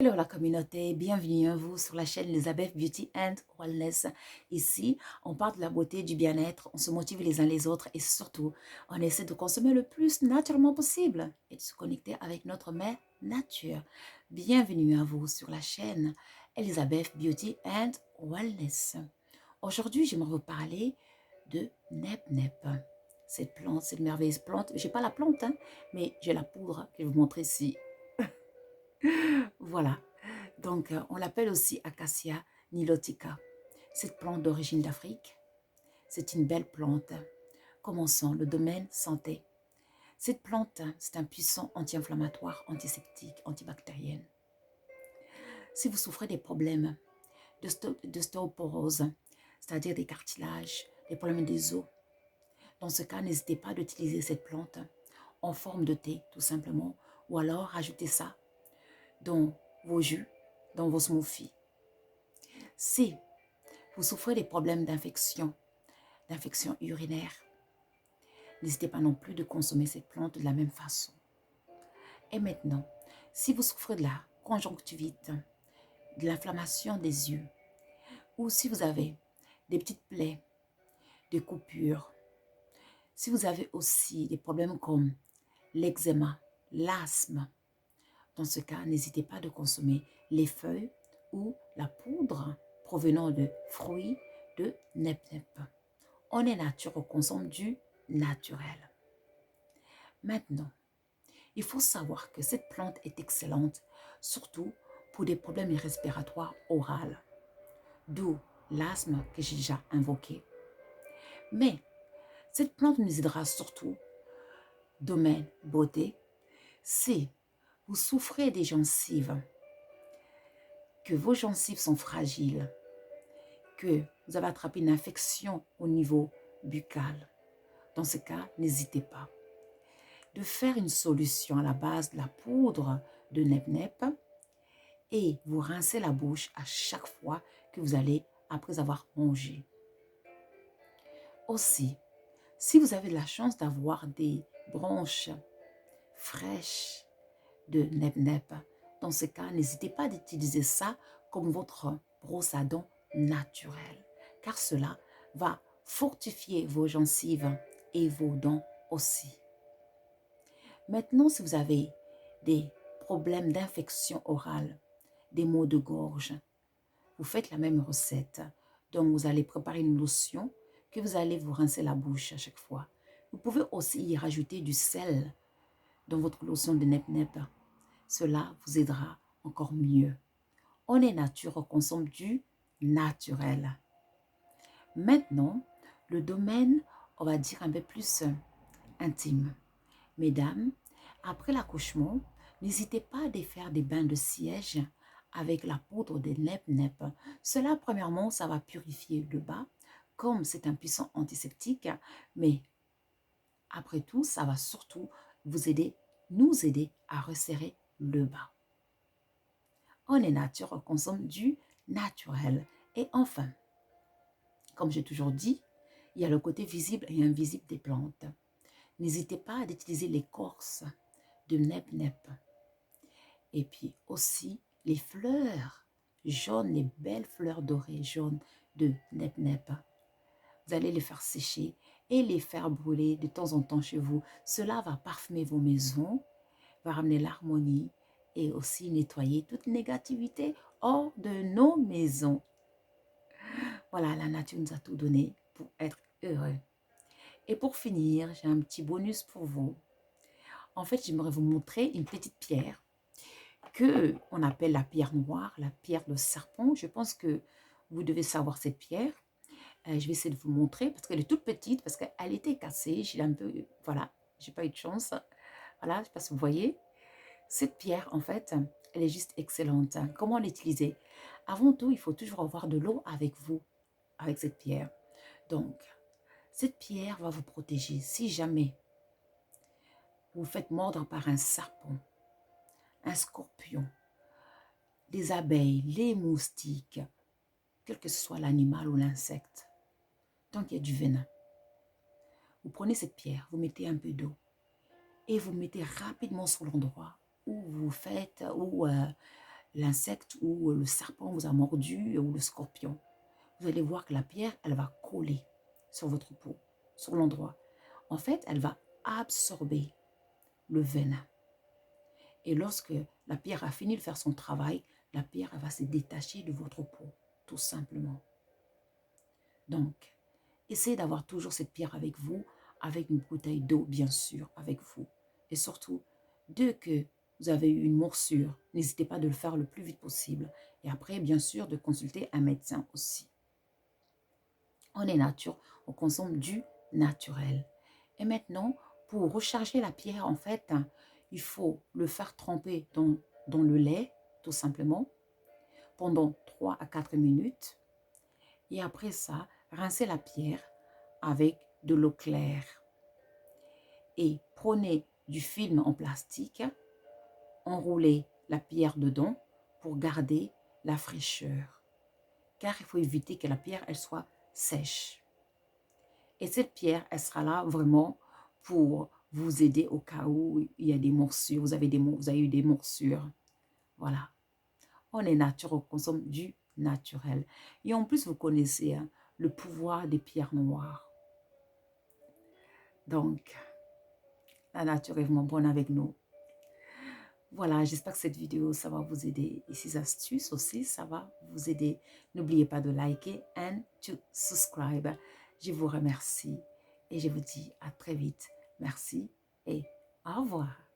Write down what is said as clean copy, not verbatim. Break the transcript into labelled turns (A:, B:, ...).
A: Hello la communauté, bienvenue à vous sur la chaîne Elizabeth Beauty and Wellness. Ici, on parle de la beauté, du bien-être, on se motive les uns les autres et surtout, on essaie de consommer le plus naturellement possible et de se connecter avec notre mère nature. Bienvenue à vous sur la chaîne Elizabeth Beauty and Wellness. Aujourd'hui, j'aimerais vous parler de Nep Nep. Cette plante, cette merveilleuse plante, j'ai pas la plante, mais j'ai la poudre que je vais vous montrer ici. Voilà. Donc, on l'appelle aussi Acacia nilotica. Cette plante d'origine d'Afrique, c'est une belle plante. Commençons le domaine santé. Cette plante, c'est un puissant anti-inflammatoire, antiseptique, antibactérien. Si vous souffrez des problèmes d'ostéoporose, c'est-à-dire des cartilages, des problèmes des os, dans ce cas, n'hésitez pas à utiliser cette plante en forme de thé, tout simplement, ou alors rajoutez ça dans vos jus, dans vos smoothies. Si vous souffrez des problèmes d'infection urinaire, n'hésitez pas non plus de consommer cette plante de la même façon. Et maintenant, si vous souffrez de la conjonctivite, de l'inflammation des yeux, ou si vous avez des petites plaies, des coupures, si vous avez aussi des problèmes comme l'eczéma, l'asthme, dans ce cas, n'hésitez pas de consommer les feuilles ou la poudre provenant de fruits de Nep Nep. On est nature, on consomme du naturel. Maintenant, il faut savoir que cette plante est excellente, surtout pour des problèmes respiratoires oraux, d'où l'asthme que j'ai déjà invoqué. Mais cette plante nous aidera surtout, domaine beauté, si vous souffrez des gencives, que vos gencives sont fragiles, que vous avez attrapé une infection au niveau buccal. Dans ce cas, n'hésitez pas de faire une solution à la base de la poudre de Nep Nep et vous rincez la bouche à chaque fois que vous allez après avoir mangé. Aussi, si vous avez la chance d'avoir des branches fraîches de Nep Nep, dans ce cas, n'hésitez pas d'utiliser ça comme votre brosse à dents naturelle, car cela va fortifier vos gencives et vos dents aussi. Maintenant, si vous avez des problèmes d'infection orale, des maux de gorge, vous faites la même recette. Donc, vous allez préparer une lotion que vous allez vous rincer la bouche à chaque fois. Vous pouvez aussi y rajouter du sel dans votre lotion de Nep Nep. Cela vous aidera encore mieux. On est nature, on consomme du naturel. Maintenant, le domaine, on va dire un peu plus intime. Mesdames, après l'accouchement, n'hésitez pas à défaire des bains de siège avec la poudre de Nep Nep. Cela, premièrement, ça va purifier le bas, comme c'est un puissant antiseptique, mais après tout, ça va surtout nous aider à resserrer le bas. On est nature, on consomme du naturel. Et enfin, comme j'ai toujours dit, il y a le côté visible et invisible des plantes. N'hésitez pas à utiliser l'écorce de Nep Nep. Et puis aussi les fleurs jaunes, les belles fleurs dorées jaunes de Nep Nep. Vous allez les faire sécher et les faire brûler de temps en temps chez vous. Cela va parfumer vos maisons, va ramener l'harmonie et aussi nettoyer toute négativité hors de nos maisons. Voilà, la nature nous a tout donné pour être heureux. Et pour finir, j'ai un petit bonus pour vous. En fait, j'aimerais vous montrer une petite pierre qu'on appelle la pierre noire, la pierre de serpent. Je pense que vous devez savoir cette pierre. Je vais essayer de vous montrer parce qu'elle est toute petite, parce qu'elle était cassée. J'ai un peu, voilà, j'ai pas eu de chance. Voilà, je ne sais pas si vous voyez. Cette pierre, en fait, elle est juste excellente. Comment l'utiliser? Avant tout, il faut toujours avoir de l'eau avec vous, avec cette pierre. Donc, cette pierre va vous protéger si jamais vous vous faites mordre par un serpent, un scorpion, des abeilles, les moustiques, quel que soit l'animal ou l'insecte. Tant qu'il y a du venin, vous prenez cette pierre, vous mettez un peu d'eau et vous mettez rapidement sur l'endroit où vous faites, où l'insecte ou le serpent vous a mordu ou le scorpion, vous allez voir que la pierre, elle va coller sur votre peau, sur l'endroit. En fait, elle va absorber le venin. Et lorsque la pierre a fini de faire son travail, la pierre elle va se détacher de votre peau, tout simplement. Donc, essayez d'avoir toujours cette pierre avec vous, avec une bouteille d'eau, bien sûr, avec vous. Et surtout, dès que vous avez eu une morsure, n'hésitez pas de le faire le plus vite possible. Et après, bien sûr, de consulter un médecin aussi. On est nature, on consomme du naturel. Et maintenant, pour recharger la pierre, en fait, il faut le faire tremper dans le lait, tout simplement, pendant 3 à 4 minutes. Et après ça, rincer la pierre avec de l'eau claire. Et prenez du film en plastique, enroulez la pierre dedans pour garder la fraîcheur. Car il faut éviter que la pierre elle soit sèche. Et cette pierre, elle sera là vraiment pour vous aider au cas où il y a des morsures, vous avez eu des morsures. Voilà. On est nature, on consomme du naturel. Et en plus, vous connaissez le pouvoir des pierres noires. Donc, la nature est vraiment bonne avec nous. Voilà, j'espère que cette vidéo, ça va vous aider. Et ces astuces aussi, ça va vous aider. N'oubliez pas de liker and to subscribe. Je vous remercie et je vous dis à très vite. Merci et au revoir.